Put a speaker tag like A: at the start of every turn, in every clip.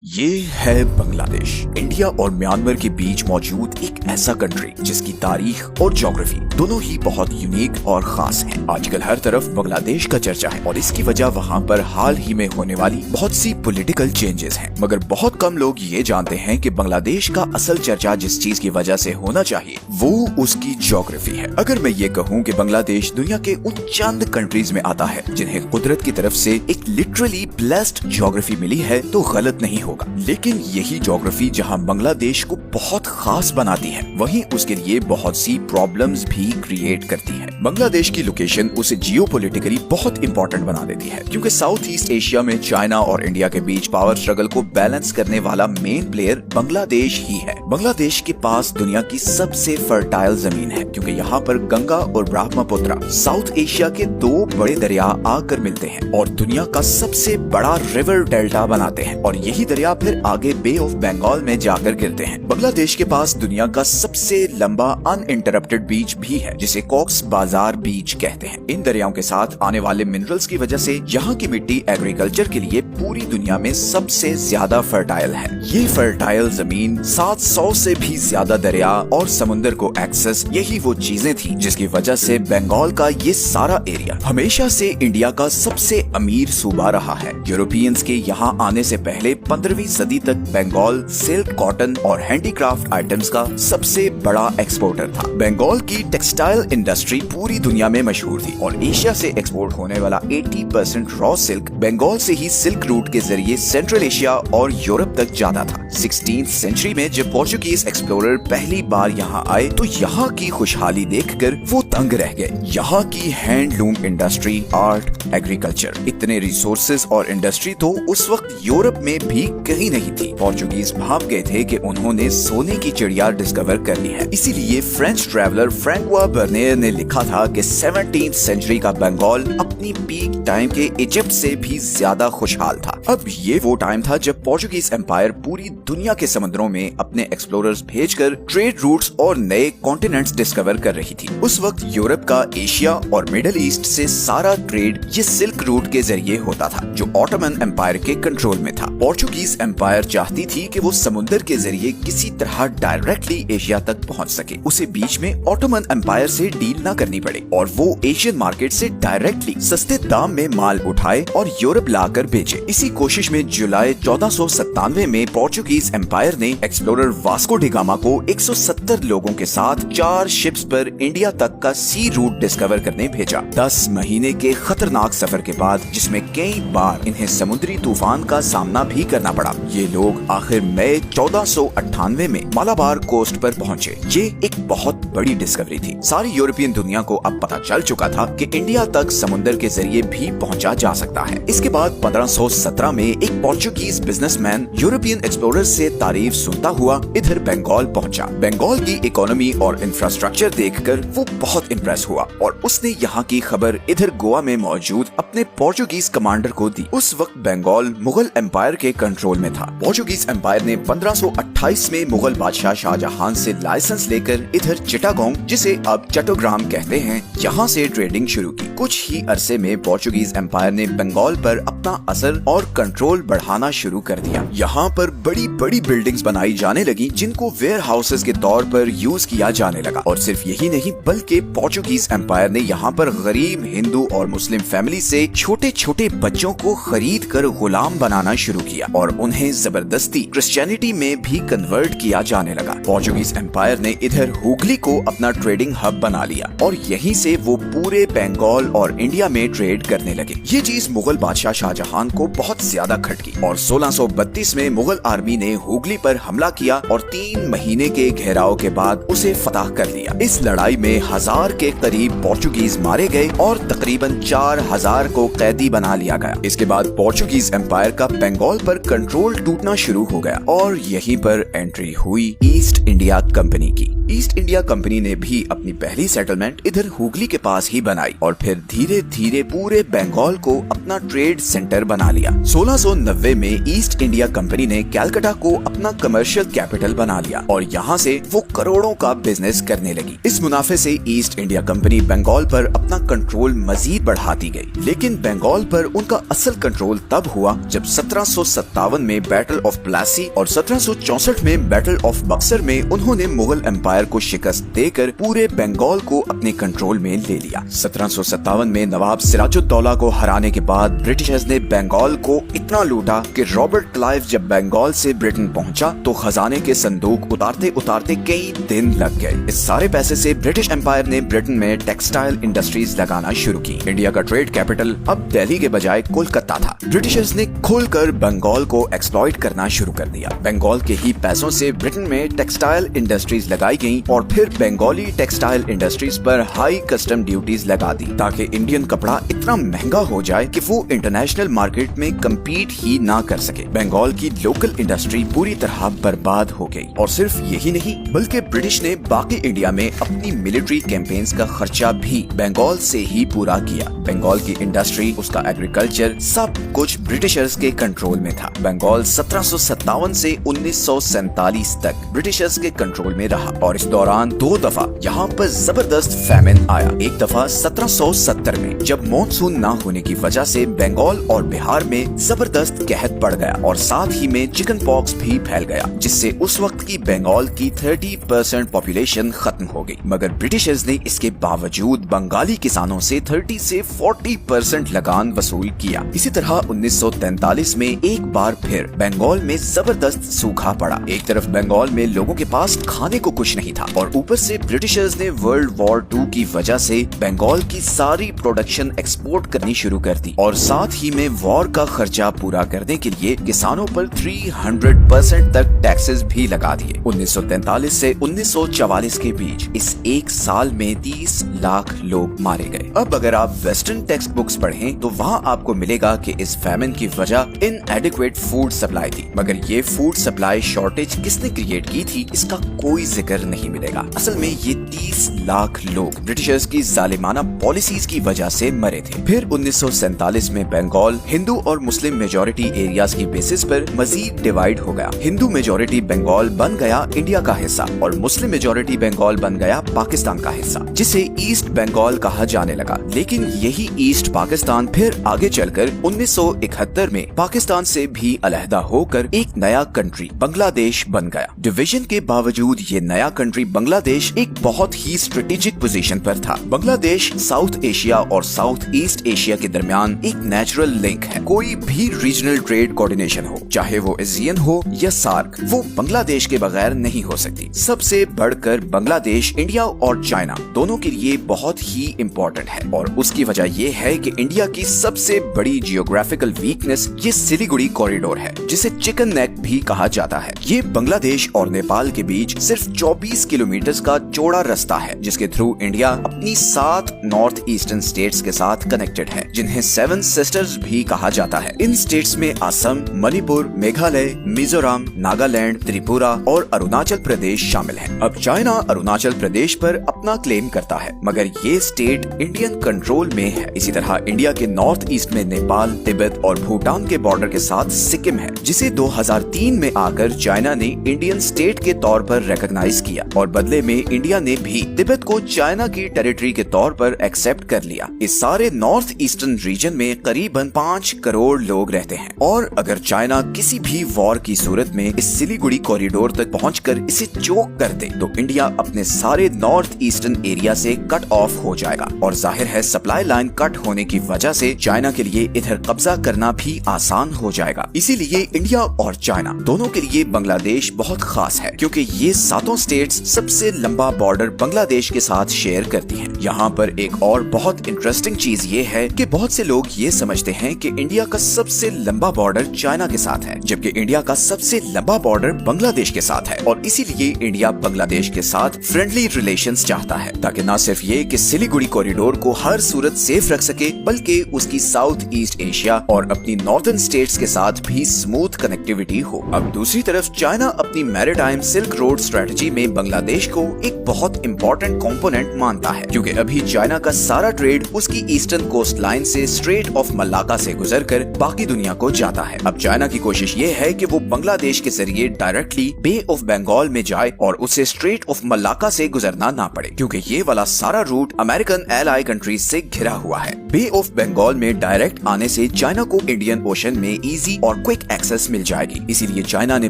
A: ये है बांग्लादेश। इंडिया और म्यांमार के बीच मौजूद एक ऐसा कंट्री जिसकी तारीख और ज्योग्राफी दोनों ही बहुत यूनिक और खास है। आजकल हर तरफ बांग्लादेश का चर्चा है और इसकी वजह वहाँ पर हाल ही में होने वाली बहुत सी पॉलिटिकल चेंजेस हैं। मगर बहुत कम लोग ये जानते हैं कि बांग्लादेश का असल चर्चा जिस चीज की वजह से होना चाहिए वो उसकी ज्योग्राफी है। अगर मैं ये कहूँ कि बांग्लादेश दुनिया के उन चंद कंट्रीज में आता है जिन्हें कुदरत की तरफ से एक लिटरली ब्लेस्ड ज्योग्राफी मिली है तो गलत नहीं होगा। लेकिन यही ज्योग्राफी जहां बांग्लादेश को बहुत खास बनाती है वहीं उसके लिए बहुत सी प्रॉब्लम्स भी क्रिएट करती है। बांग्लादेश की लोकेशन उसे जियोपॉलिटिकली बहुत इंपॉर्टेंट बना देती है क्योंकि साउथ ईस्ट एशिया में चाइना और इंडिया के बीच पावर स्ट्रगल को बैलेंस करने वाला मेन प्लेयर बांग्लादेश ही है। बांग्लादेश के पास दुनिया की सबसे फर्टाइल जमीन है क्योंकि यहाँ पर गंगा और ब्रह्मपुत्र साउथ एशिया के दो बड़े दरिया आकर मिलते हैं और दुनिया का सबसे बड़ा रिवर डेल्टा बनाते हैं और यही दरिया फिर आगे बे ऑफ बंगाल में जाकर गिरते हैं। बांग्लादेश के पास दुनिया का सबसे लंबा अनइंटरप्टेड बीच भी है जिसे कॉक्स बाजार बीच कहते हैं। इन दरियाओं के साथ आने वाले मिनरल्स की वजह से यहाँ की मिट्टी एग्रीकल्चर के लिए पूरी दुनिया में सबसे ज्यादा फर्टाइल है। ये फर्टाइल जमीन 700 से भी ज्यादा दरिया और समुद्र को एक्सेस, यही वो चीजें थी जिसकी वजह से बंगाल का ये सारा एरिया हमेशा से इंडिया का सबसे अमीर सूबा रहा है। यूरोपियंस के यहाँ आने से पहले 15वीं सदी तक बंगाल सिल्क, कॉटन और हैंडीक्राफ्ट आइटम्स का सबसे बड़ा एक्सपोर्टर था। बंगाल की टेक्सटाइल इंडस्ट्री पूरी दुनिया में मशहूर थी और एशिया से एक्सपोर्ट होने वाला 80% रॉ सिल्क बंगाल से ही सिल्क रूट के जरिए सेंट्रल एशिया और यूरोप तक जाता था। 16th सेंचुरी में जब पोर्चुगीज एक्सप्लोरर पहली बार यहाँ आए तो यहाँ की खुशहाली देखकर वो तंग रह गए। यहाँ की हैंडलूम इंडस्ट्री, आर्ट, एग्रीकल्चर, इतने रिसोर्सेज और इंडस्ट्री तो उस वक्त यूरोप में भी कहीं नहीं थी। पोर्चुगीज भाप गए थे कि उन्होंने सोने की चिड़िया डिस्कवर करनी है। इसीलिए फ्रेंच ट्रैवलर फ्रैंकोis बर्नियर ने लिखा था कि 17th सेंचुरी का बंगाल अपनी पीक टाइम के इजिप्ट से भी ज्यादा खुशहाल था। अब ये वो टाइम था जब पोर्चुगीज एम्पायर पूरी दुनिया के समुद्रों में अपने एक्सप्लोरर्स भेजकर ट्रेड रूट्स और नए कॉन्टिनेंट्स डिस्कवर कर रही थी। उस वक्त यूरोप का एशिया और मिडिल ईस्ट से सारा ट्रेड ये सिल्क रूट के जरिए होता था जो ऑटोमन एम्पायर के कंट्रोल में था। पोर्चुगीज एम्पायर चाहती थी कि वो समुद्र के जरिए किसी तरह डायरेक्टली एशिया तक पहुंच सके, उसे बीच में ऑटोमन एम्पायर से डील ना करनी पड़े और वो एशियन मार्केट से डायरेक्टली सस्ते दाम में माल उठाए और यूरोप लाकर बेचे। इसी कोशिश में जुलाई 1497 में पोर्चुगीज एम्पायर ने एक्सप्लोरर वास्को डी गामा को 170 लोगों के साथ 4 शिप्स पर इंडिया तक का सी रूट डिस्कवर करने भेजा। 10 महीने के खतरनाक सफर के बाद जिसमें कई बार इन्हें समुद्री तूफान का सामना भी करना पड़ा, ये लोग आखिर मई 1498 में मालाबार कोस्ट पर पहुंचे। ये एक बहुत बड़ी डिस्कवरी थी। सारी यूरोपियन दुनिया को अब पता चल चुका था कि इंडिया तक समुद्र के जरिए भी पहुंचा जा सकता है। इसके बाद 1517 में एक पोर्चुगीज बिजनेसमैन यूरोपियन एक्सप्लोरर से तारीफ सुनता हुआ इधर बंगाल पहुंचा। बंगाल की इकोनॉमी और इंफ्रास्ट्रक्चर देखकर वो बहुत इम्प्रेस हुआ और उसने यहाँ की खबर इधर गोवा में मौजूद अपने पोर्चुगीज कमांडर को दी। उस वक्त बंगाल मुगल एम्पायर के कंट्रोल में था। पोर्चुगीज एम्पायर ने 1528 में मुगल बादशाह शाहजहां से लाइसेंस लेकर इधर चिटागोंग, जिसे अब चट्टोग्राम कहते हैं, यहाँ से ट्रेडिंग शुरू की। कुछ ही अरसे में पोर्चुगीज एम्पायर ने बंगाल पर अपना असर और कंट्रोल बढ़ाना शुरू कर दिया। यहाँ पर बड़ी बड़ी बिल्डिंग्स बनाई जाने लगी जिनको वेयर हाउसेस के तौर पर यूज किया जाने लगा। और सिर्फ यही नहीं बल्कि पोर्चुगीज एम्पायर ने यहाँ पर गरीब हिंदू और मुस्लिम फैमिली से छोटे छोटे बच्चों को खरीद कर गुलाम बनाना शुरू किया और उन्हें जबरदस्ती क्रिश्चियनिटी में भी कन्वर्ट किया जाने लगा। पोर्चुगीज एम्पायर ने इधर हुगली को अपना ट्रेडिंग हब बना लिया और यहीं से वो पूरे बंगाल और इंडिया में ट्रेड करने लगे। ये चीज मुगल बादशाह शाहजहां को बहुत ज्यादा खटकी और 1632 में मुगल आर्मी ने हुगली पर हमला किया और 3 महीने के घेराव के बाद उसे फतह कर लिया। इस लड़ाई में 1000 के करीब पोर्चुगीज मारे गए और तकरीबन 4000 को कैदी बना लिया गया। इसके बाद पोर्चुगीज एम्पायर का बंगाल पर कंट्रोल टूटना शुरू हो गया और यहीं पर एंट्री हुई ईस्ट इंडिया कंपनी की। ईस्ट इंडिया कंपनी ने भी अपनी पहली सेटलमेंट इधर हुगली के पास ही बनाई और फिर धीरे धीरे पूरे बंगाल को अपना ट्रेड सेंटर बना लिया। 1690 में ईस्ट इंडिया कंपनी ने कैलकाटा को अपना कमर्शियल कैपिटल बना लिया और यहाँ से वो करोड़ों का बिजनेस करने लगी। इस मुनाफे से East East India Company Bengal पर अपना कंट्रोल मजीद बढ़ाती गई, लेकिन बंगाल पर उनका असल कंट्रोल तब हुआ जब 1757 में बैटल ऑफ प्लासी और 1764 में बैटल ऑफ बक्सर में उन्होंने मुगल एम्पायर को शिकस्त देकर पूरे बंगाल को अपने कंट्रोल में ले लिया। 1757 में नवाब सिराजुद्दौला को हराने के बाद ब्रिटिशर्स ने बंगाल को इतना लूटा कि रॉबर्ट क्लाइव जब बंगाल से ब्रिटेन पहुंचा तो खजाने के संदूक उतारते उतारते कई दिन लग गए। इस सारे पैसे से ब्रिटिश एम्पायर ने ब्रिटेन में टेक्सटाइल इंडस्ट्रीज लगाना शुरू की। इंडिया का ट्रेड कैपिटल अब दिल्ली के बजाय कोलकाता था। ब्रिटिशर्स ने खुलकर बंगाल को एक्सप्लॉइट करना शुरू कर दिया। बंगाल के ही पैसों से ब्रिटेन में टेक्सटाइल इंडस्ट्रीज लगाई गईं और फिर बंगाली टेक्सटाइल इंडस्ट्रीज पर हाई कस्टम ड्यूटीज लगा दी ताकि इंडियन कपड़ा इतना महंगा हो जाए कि वो इंटरनेशनल मार्केट में कम्पीट ही ना कर सके। बंगाल की लोकल इंडस्ट्री पूरी तरह बर्बाद हो गई। और सिर्फ यही नहीं बल्कि ब्रिटिश ने बाकी इंडिया में अपनी मिलिट्री कैंपेन्स का खर्चा भी बंगाल से ही पूरा किया। बंगाल की इंडस्ट्री, उसका एग्रीकल्चर, सब कुछ ब्रिटिशर्स के कंट्रोल में था। बंगाल 1757 से 1947 तक ब्रिटिशर्स के कंट्रोल में रहा और इस दौरान 2 दफा यहाँ पर जबरदस्त फैमिन आया। एक दफा 1770 में जब मॉनसून ना होने की वजह से बंगाल और बिहार में जबरदस्त कहत पड़ गया और साथ ही में चिकन पॉक्स भी फैल गया, जिससे उस वक्त की बंगाल की 30% पॉपुलेशन खत्म हो गई। मगर ब्रिटिशर्स ने इसके बावजूद बंगाली किसानों से 30 से 40% लगान वसूल किया। इसी तरह 1943 में एक बार फिर बंगाल में जबरदस्त सूखा पड़ा। एक तरफ बंगाल में लोगों के पास खाने को कुछ नहीं था और ऊपर से ब्रिटिशर्स ने वर्ल्ड वॉर 2 की वजह से बंगाल की सारी प्रोडक्शन एक्सपोर्ट करनी शुरू कर दी और साथ ही में वॉर का खर्चा पूरा करने के लिए किसानों पर 300% तक टैक्सेस भी लगा दिए। 1943 से 1944 के बीच इस एक साल में 30 लाख लोग मारे गए। अब अगर आप वेस्टर्न टेक्स्ट बुक्स पढ़ें तो वहाँ आपको मिलेगा कि इस फैमिन की वजह इनएडिक्वेट फूड सप्लाई थी। मगर ये फूड सप्लाई शॉर्टेज किसने क्रिएट की थी इसका कोई जिक्र नहीं मिलेगा। असल में ये 30 लाख लोग ब्रिटिशर्स की जालिमाना पॉलिसीज की वजह से मरे थे। फिर 1947 में बंगाल हिंदू और मुस्लिम मेजोरिटी एरियाज की बेसिस पर मजीद डिवाइड हो गया। हिंदू मेजोरिटी बंगाल बन गया इंडिया का हिस्सा और मुस्लिम मेजोरिटी बंगाल बन गया पाकिस्तान का हिस्सा, जिसे ईस्ट बंगाल कहा जाने लगा। लेकिन यही ईस्ट पाकिस्तान फिर आगे चलकर 1971 में पाकिस्तान से भी अलहदा होकर एक नया कंट्री बांग्लादेश बन गया। डिवीजन के बावजूद ये नया कंट्री बांग्लादेश एक बहुत ही स्ट्रेटेजिक पोजीशन पर था। बांग्लादेश साउथ एशिया और साउथ ईस्ट एशिया के दरमियान एक नेचुरल लिंक है। कोई भी रीजनल ट्रेड कोऑर्डिनेशन हो, चाहे वो एशियन हो या सार्क, वो बांग्लादेश के बगैर नहीं हो सकती। सबसे बढ़कर बांग्लादेश इंडिया और चाइना दोनों के लिए बहुत ही इम्पोर्टेंट है और उसकी वजह ये है कि इंडिया की सबसे बड़ी जियोग्राफिकल वीकनेस ये सिलीगुड़ी कॉरिडोर है, जिसे चिकन नेक भी कहा जाता है। ये बांग्लादेश और नेपाल के बीच सिर्फ 24 किलोमीटर का चौड़ा रास्ता है, जिसके थ्रू इंडिया अपनी 7 नॉर्थ ईस्टर्न स्टेट्स के साथ कनेक्टेड है, जिन्हें 7 सिस्टर्स भी कहा जाता है। इन स्टेट्स में असम, मणिपुर, मेघालय, मिजोरम, नागालैंड, त्रिपुरा और अरुणाचल प्रदेश शामिल है। अब चाइना अरुणाचल प्रदेश पर अपना क्लेम करता है, मगर ये स्टेट इंडियन कंट्रोल में है। इसी तरह इंडिया के नॉर्थ ईस्ट में नेपाल, तिब्बत और भूटान के बॉर्डर के साथ सिक्किम है, जिसे 2003 में आकर चाइना ने इंडियन स्टेट के तौर पर रिकॉग्नाइज किया और बदले में इंडिया ने भी तिब्बत को चाइना की टेरिटरी के तौर पर एक्सेप्ट कर लिया। इस सारे नॉर्थ ईस्टर्न रीजन में करीबन 5 करोड़ लोग रहते हैं और अगर चाइना किसी भी वॉर की सूरत में इस सिलीगुड़ी कॉरिडोर तक पहुंचकर इसे चोक कर दे तो इंडिया अपने सारे नॉर्थ ईस्टर्न एरिया से कट ऑफ हो जाएगा और जाहिर है सप्लाई लाइन कट होने की वजह से चाइना के लिए इधर कब्जा करना भी आसान हो जाएगा। इसीलिए इंडिया और चाइना दोनों के लिए बांग्लादेश बहुत खास है, क्योंकि ये 7 स्टेट्स सबसे लंबा बॉर्डर बांग्लादेश के साथ शेयर करती हैं। यहाँ पर एक और बहुत इंटरेस्टिंग चीज ये है कि बहुत से लोग ये समझते हैं कि इंडिया का सबसे लंबा बॉर्डर चाइना के साथ है, जबकि इंडिया का सबसे लंबा बॉर्डर बांग्लादेश के साथ है और इसीलिए इंडिया बांग्लादेश के साथ फ्रेंडली रिलेशंस चाहता है, ताकि न सिर्फ ये कि सिलीगुड़ी कॉरिडोर को हर सूरत सेफ रख सके, बल्कि उसकी साउथ ईस्ट एशिया और अपनी नॉर्दर्न स्टेट्स के साथ भी स्मूथ कनेक्टिविटी हो। अब दूसरी तरफ चाइना अपनी मैरीटाइम सिल्क रोड स्ट्रेटजी में बांग्लादेश को एक बहुत इंपॉर्टेंट कंपोनेंट मानता है, क्योंकि अभी चाइना का सारा ट्रेड उसकी ईस्टर्न कोस्ट लाइन से स्ट्रेट ऑफ मलाक्का से गुजरकर बाकी दुनिया को जाता है। अब चाइना की कोशिश ये है कि वो बांग्लादेश के जरिए डायरेक्टली बे ऑफ बंगाल में जाए और उसे स्ट्रेट ऑफ मलाक्का से गुजरना करना ना पड़े, क्योंकि ये वाला सारा रूट अमेरिकन एलाई कंट्रीज से घिरा हुआ है। बे ऑफ बंगाल में डायरेक्ट आने से चाइना को इंडियन ओशन में इजी और क्विक एक्सेस मिल जाएगी। इसीलिए चाइना ने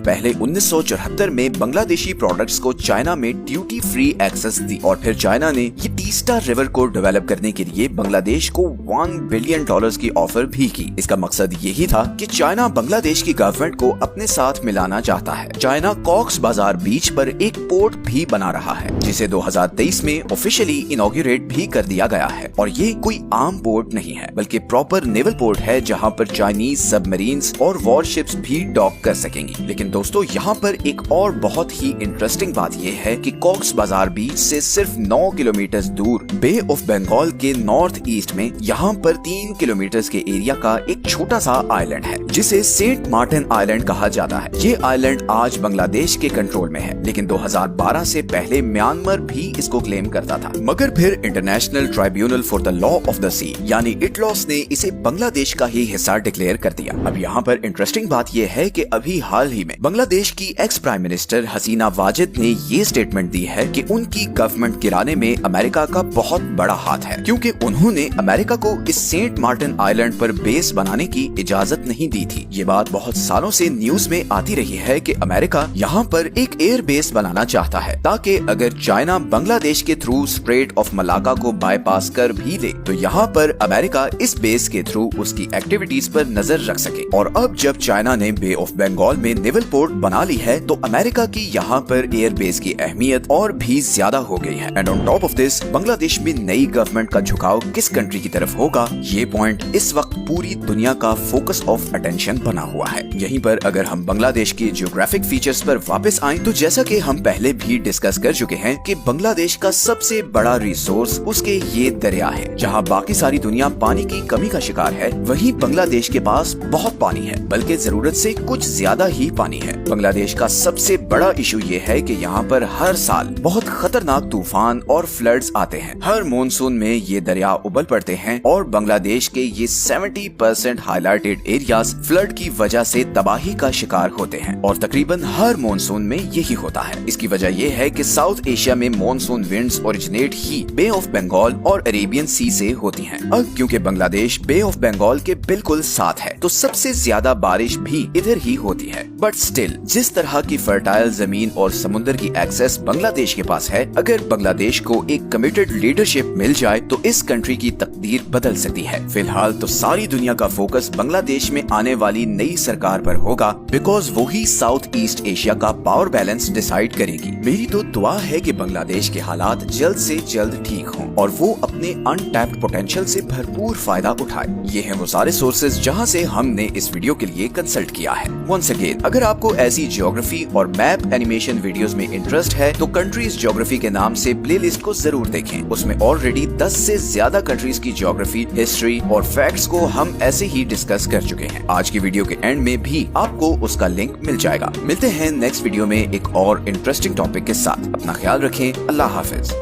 A: पहले 1974 में बांग्लादेशी प्रोडक्ट्स को चाइना में ड्यूटी फ्री एक्सेस दी और फिर चाइना ने ये तीस्ता रिवर को डेवलप करने के लिए बांग्लादेश को $1 बिलियन की ऑफर भी की। इसका मकसद यही था कि चाइना बांग्लादेश की गवर्नमेंट को अपने साथ मिलाना चाहता है। चाइना कॉक्स बाजार बीच पर एक पोर्ट भी बना रहा है, जिसे 2023 में ऑफिशियली इनॉग्रेट भी कर दिया गया है। और ये कोई आम पोर्ट नहीं है, बल्कि प्रॉपर नेवल पोर्ट है, जहाँ पर चाइनीज सबमरीन्स और वॉरशिप्स भी डॉक कर सकेंगी। लेकिन दोस्तों, यहाँ पर एक और बहुत ही इंटरेस्टिंग बात यह है कि कॉक्स बाजार बीच से सिर्फ 9 किलोमीटर दूर बे ऑफ बंगाल के नॉर्थ ईस्ट में यहाँ पर 3 किलोमीटर के एरिया का एक छोटा सा आइलैंड है, जिसे सेंट मार्टिन आइलैंड कहा जाता है। ये आइलैंड आज बांग्लादेश के कंट्रोल में है, लेकिन 2012 से पहले म्यांमार भी इसको क्लेम करता था। मगर फिर international tribunal for the law of the sea यानी इटलॉस ने इसे बांग्लादेश का ही हिस्सा डिक्लेयर कर दिया। अब यहाँ पर इंटरेस्टिंग बात यह है कि अभी हाल ही में बांग्लादेश की एक्स प्राइम मिनिस्टर हसीना वाजिद ने ये स्टेटमेंट दी है कि उनकी गवर्नमेंट गिराने में अमेरिका का बहुत बड़ा हाथ है, क्योंकि उन्होंने अमेरिका को इस सेंट मार्टिन आइलैंड पर बेस बनाने की इजाजत नहीं दी थी। ये बात बहुत सालों से न्यूज में आती रही है कि अमेरिका यहाँ पर एक एयर बेस बनाना चाहता है, ताकि अगर चाइना बांग्लादेश के थ्रू स्ट्रेट ऑफ मलाका को बाईपास कर भी दे तो यहाँ पर अमेरिका इस बेस के थ्रू उसकी एक्टिविटीज पर नजर रख सके। और अब जब चाइना ने बे ऑफ बंगाल में नेवल पोर्ट बना ली है, तो अमेरिका की यहाँ पर एयर बेस की अहमियत और भी ज्यादा हो गई है। And on top of this, Bangladesh में नई गवर्नमेंट का झुकाव किस कंट्री की तरफ होगा, ये पॉइंट इस वक्त पूरी दुनिया का फोकस ऑफ अटेंशन बना हुआ है। यहीं पर अगर हम बांग्लादेश के जियोग्राफिक फीचर्स पर वापस आएं, तो जैसा कि हम पहले भी डिस्कस कर चुके हैं कि बांग्लादेश का सबसे बड़ा रिसोर्स उसके ये दरिया है। जहां बाकी सारी दुनिया पानी की कमी का शिकार है, वहीं बांग्लादेश के पास बहुत पानी है, बल्कि जरूरत से कुछ ज्यादा ही पानी है। बांग्लादेश का सबसे बड़ा इशू ये है कि यहाँ पर हर साल बहुत खतरनाक तूफान और फ्लड्स आते हैं। हर मॉनसून में ये दरिया उबल पड़ते हैं और बांग्लादेश के ये 70% हाईलाइटेड एरियाज फ्लड की वजह से तबाही का शिकार होते हैं और तकरीबन हर मॉनसून में यही होता है। इसकी वजह ये है कि साउथ एशिया में मॉनसून विंड्स ओरिजिनेट ही बे ऑफ बंगाल और अरेबियन सी से होती हैं। अब क्योंकि बांग्लादेश बे ऑफ बंगाल के बिल्कुल साथ है, तो सबसे ज्यादा बारिश भी इधर ही होती है। बट स्टिल, जिस तरह की फर्टाइल जमीन और समुद्र की एक्सेस बांग्लादेश के पास है, अगर बांग्लादेश को एक कमिटेड लीडरशिप मिल जाए तो इस कंट्री की तकदीर बदल सकती है। फिलहाल तो सारी दुनिया का फोकस बांग्लादेश में आने वाली नई सरकार पर होगा, बिकॉज वो ही साउथ ईस्ट एशिया का पावर बैलेंस डिसाइड करेगी। मेरी तो दुआ है कि बांग्लादेश के हालात जल्द से जल्द ठीक हों और वो अपने अनटैप्ड पोटेंशियल से भरपूर फायदा उठाए। ये हैं वो सारे सोर्सेज जहां से हमने इस वीडियो के लिए कंसल्ट किया है। वंस अगेन, अगर आपको ऐसी ज्योग्राफी और मैप एनिमेशन वीडियोस में इंटरेस्ट है, तो कंट्रीज ज्योग्राफी के नाम से प्लेलिस्ट को जरूर देखें। उसमें ऑलरेडी 10 से ज्यादा कंट्रीज की ज्योग्राफी, हिस्ट्री और फैक्ट्स को हम ऐसे ही डिस्कस कर चुके हैं। आज की वीडियो के एंड में भी आपको उसका लिंक मिल जाएगा। मिलते हैं नेक्स्ट वीडियो में एक और इंटरेस्टिंग टॉपिक के साथ। अपना ख्याल रखें। अल्लाह हाफिज।